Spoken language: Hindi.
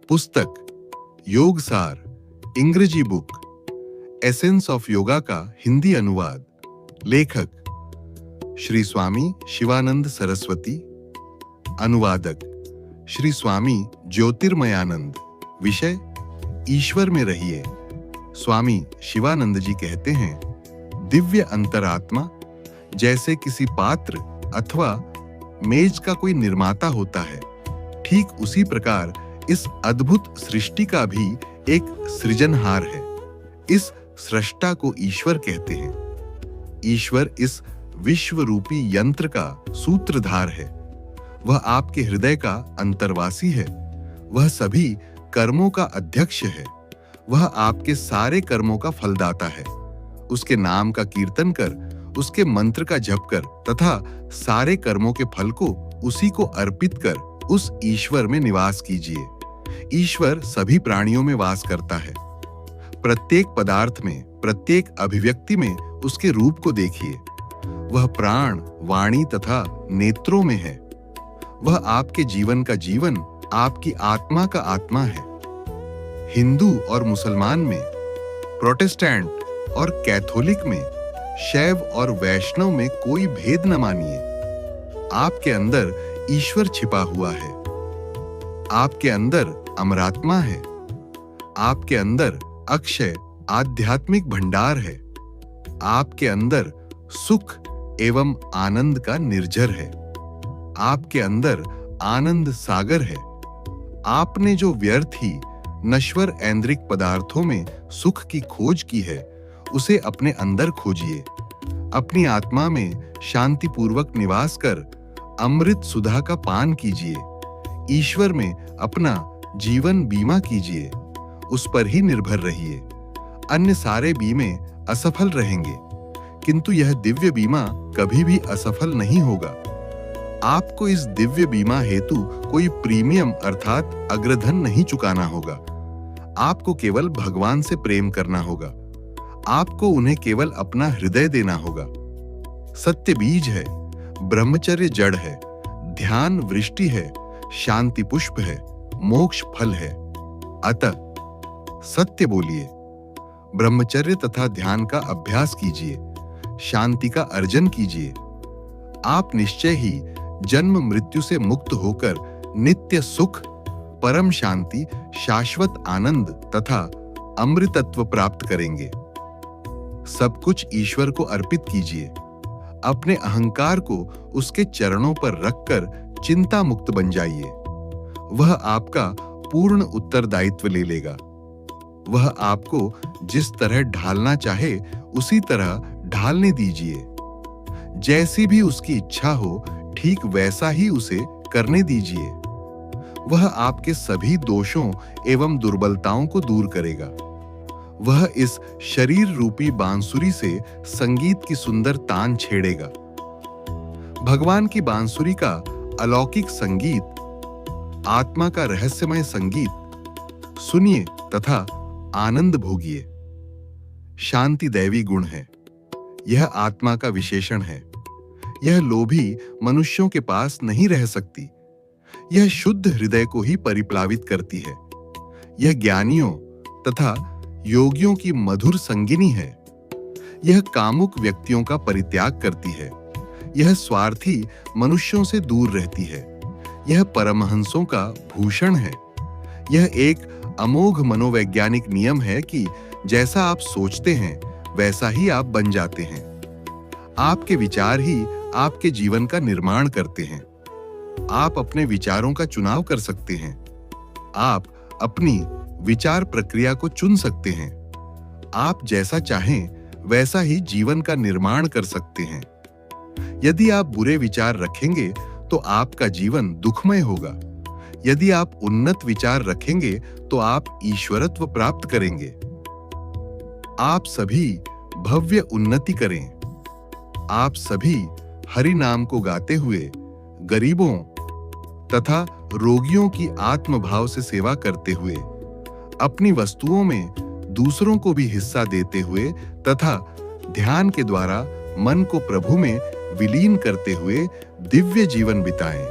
पुस्तक योग सार, इंग्रजी बुक, एसेंस ऑफ योगा का हिंदी अनुवाद। लेखक श्री स्वामी शिवानंद सरस्वती। अनुवादक श्री स्वामी ज्योतिर्मयानंद। विषय ईश्वर में रहिए। स्वामी शिवानंद जी कहते हैं, दिव्य अंतरात्मा जैसे किसी पात्र अथवा मेज का कोई निर्माता होता है, ठीक उसी प्रकार इस अद्भुत सृष्टि का भी एक सृजनहार है। इस सृष्टा को ईश्वर कहते हैं। ईश्वर इस विश्व रूपी यंत्र का सूत्रधार है। वह आपके हृदय का अंतर्वासी है। वह सभी कर्मों का अध्यक्ष है। वह आपके सारे कर्मों का फलदाता है। उसके नाम का कीर्तन कर, उसके मंत्र का जप कर तथा सारे कर्मों के फल को उसी को अर्पित कर उस ईश्वर में निवास कीजिए। ईश्वर सभी प्राणियों में वास करता है। प्रत्येक पदार्थ में, प्रत्येक अभिव्यक्ति में उसके रूप को देखिए। वह प्राण, वाणी तथा नेत्रों में है। वह आपके जीवन का जीवन, आपकी आत्मा का आत्मा है। हिंदू और मुसलमान में, प्रोटेस्टेंट और कैथोलिक में, शैव और वैष्णव में कोई भेद न मानिए। आपके अंदर ईश्वर छिपा हुआ है। आपके अंदर अमरात्मा है। आपके अंदर अक्षय आध्यात्मिक भंडार है। आपके अंदर सुख एवं आनंद का निर्झर है। आपके अंदर आनंद सागर है। आपने जो व्यर्थ ही नश्वर ऐन्द्रिक पदार्थों में सुख की खोज की है, उसे अपने अंदर खोजिए। अपनी आत्मा में शांतिपूर्वक निवास कर अमृत सुधा का पान कीजिए। ईश्वर में अपना जीवन बीमा कीजिए। उस पर ही निर्भर रहिए। अन्य सारे बीमे असफल रहेंगे, किंतु यह दिव्य बीमा कभी भी असफल नहीं होगा। आपको इस दिव्य बीमा हेतु कोई प्रीमियम अर्थात अग्रधन नहीं चुकाना होगा। आपको केवल भगवान से प्रेम करना होगा। आपको उन्हें केवल अपना हृदय देना होगा। सत्य बीज है, ब्रह्मचर्य जड़ है, ध्यान वृष्टि है, शांति पुष्प है, मोक्ष फल है। अतः सत्य बोलिए, ब्रह्मचर्य तथा ध्यान का अभ्यास कीजिए, शांति का अर्जन कीजिए। आप निश्चय ही जन्म मृत्यु से मुक्त होकर नित्य सुख, परम शांति, शाश्वत आनंद तथा अमृतत्व प्राप्त करेंगे। सब कुछ ईश्वर को अर्पित कीजिए। अपने अहंकार को उसके चरणों पर रखकर चिंता मुक्त बन जाइए। वह आपका पूर्ण उत्तरदायित्व ले लेगा। वह आपको जिस तरह ढालना चाहे उसी तरह ढालने दीजिए। जैसी भी उसकी इच्छा हो, ठीक वैसा ही उसे करने दीजिए। वह आपके सभी दोषों एवं दुर्बलताओं को दूर करेगा। वह इस शरीर रूपी बांसुरी से संगीत की सुंदर तान छेड़ेगा। भगवान की बांसुरी का अलौकिक संगीत, आत्मा का रहस्यमय संगीत सुनिए तथा आनंद भोगिए। शांति दैवी गुण है। यह आत्मा का विशेषण है। यह लोभी मनुष्यों के पास नहीं रह सकती। यह शुद्ध हृदय को ही परिप्लावित करती है। यह ज्ञानियों तथा योगियों की मधुर संगिनी है। यह कामुक व्यक्तियों का परित्याग करती है। यह स्वार्थी मनुष्यों से दूर रहती है। यह परमहंसों का भूषण है। यह एक अमोघ मनोवैज्ञानिक नियम है कि जैसा आप सोचते हैं वैसा ही आप बन जाते हैं। आपके विचार ही आपके जीवन का निर्माण करते हैं। आप अपने विचारों का चुनाव कर सकते हैं। आप अपनी विचार प्रक्रिया को चुन सकते हैं। आप जैसा चाहें वैसा ही जीवन का निर्माण कर सकते हैं। यदि आप बुरे विचार रखेंगे तो आपका जीवन दुखमय होगा। यदि आप उन्नत विचार रखेंगे तो आप ईश्वरत्व प्राप्त करेंगे। आप सभी भव्य उन्नति करें। आप सभी हरि नाम को गाते हुए गरीबों तथा रोगियों की आत्मभाव से सेवा करते हुए, अपनी वस्तुओं में दूसरों को भी हिस्सा देते हुए तथा ध्यान के द्वारा मन को प्रभु में विलीन करते हुए दिव्य जीवन बिताएं।